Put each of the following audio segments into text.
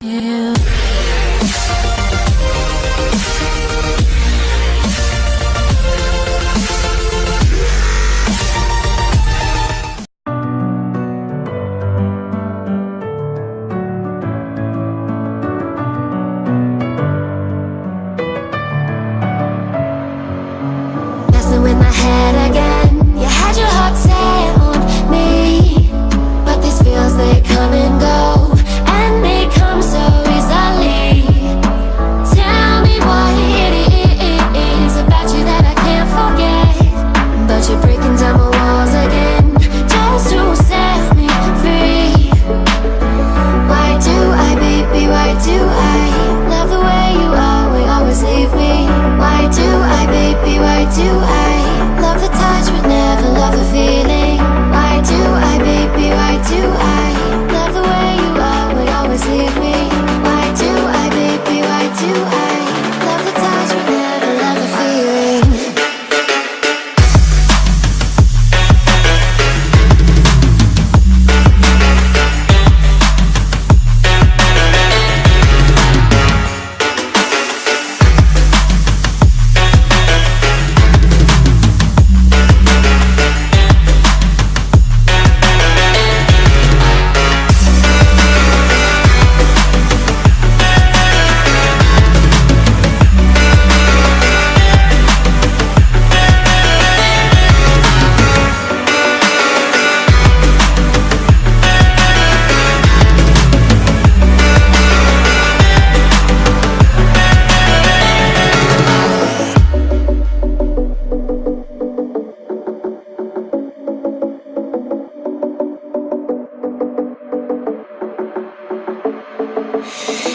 you. Messing with my head again. You had your heart set on me, but these feels, they come and go, and they come so easily. Tell me what it is about you that I can't forget, but you're breaking down my walls again, just to set me free. Why do I, baby, why do I love the way you always leave me? Why do I, baby, why do I love the touch but never love the feeling? Why do I, baby, why do I love the way you always leave me? Why do I, baby, why do I love the touch but never love the feeling?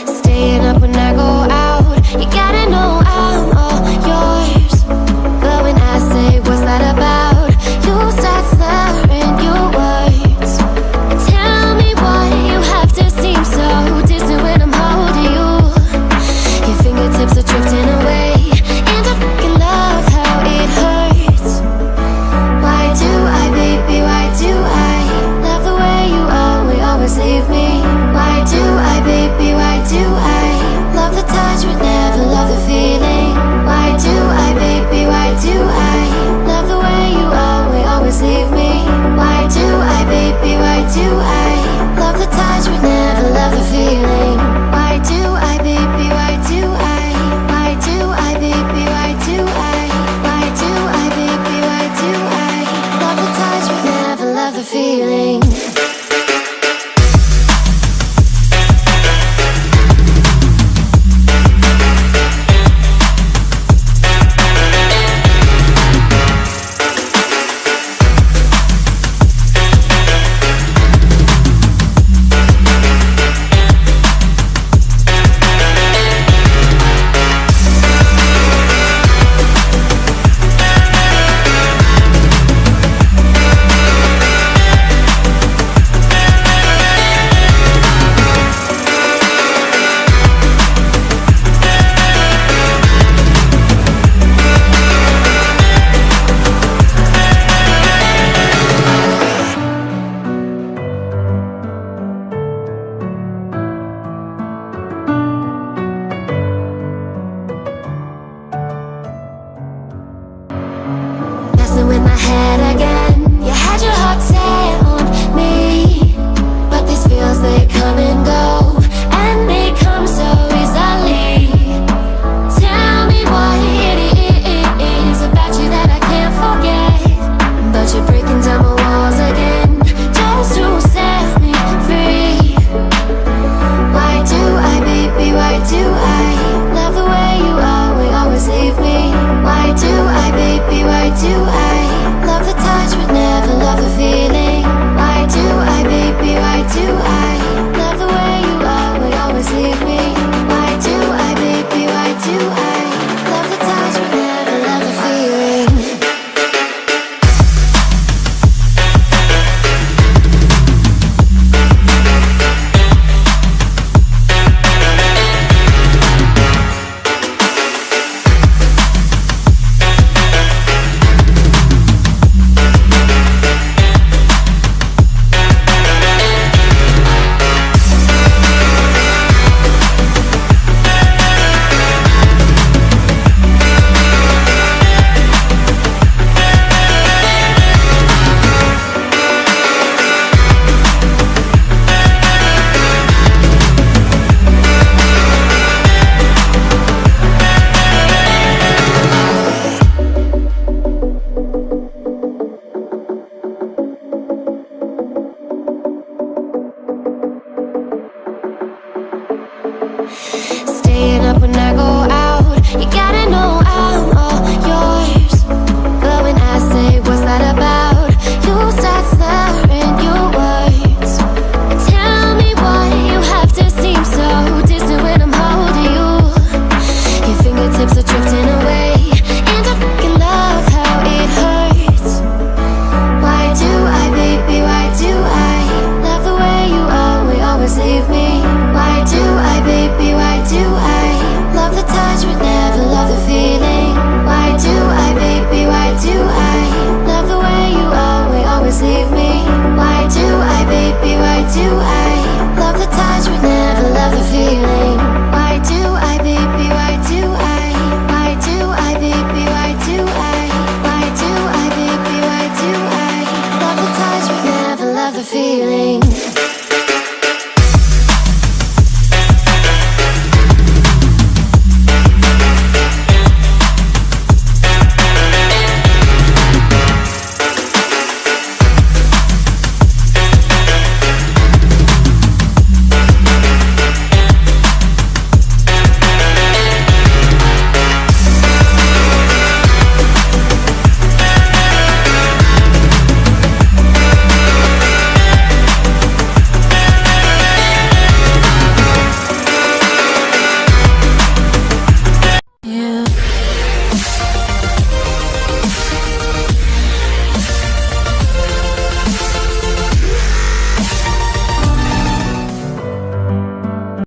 Staying up when I go out, you gotta know I'm all yours. But when I say what's that about, you start slurring your words. Tell me why you have to seem so distant when I'm holding you. Your fingertips are drifting away, and I fucking love how it hurts. Why do I, baby, why do I love the way you always leave me? Why do I, baby, why do I love the touch but never love the feeling? Why do I, baby, why do I love the way you always leave me? Why do I, baby, why do I love the touch but never love the feeling? Why do I, baby, why do I? Why do I, baby, why do I? Why do I, baby, why do I love the touch but never love the feeling? With my head again, you had your heart set on me, but these feels, they come and go, and they come so easily. Tell me what it is about you that I can't forget, but you're breaking down my walls again, just to set me free. Why do I, baby, why do I love the way you always leave me? Why do I, baby, why do I love the touch but never love the feeling? Why do I, baby, why do I love the way you always leave me? Why do I, baby, why do I love the touch but never love the feeling?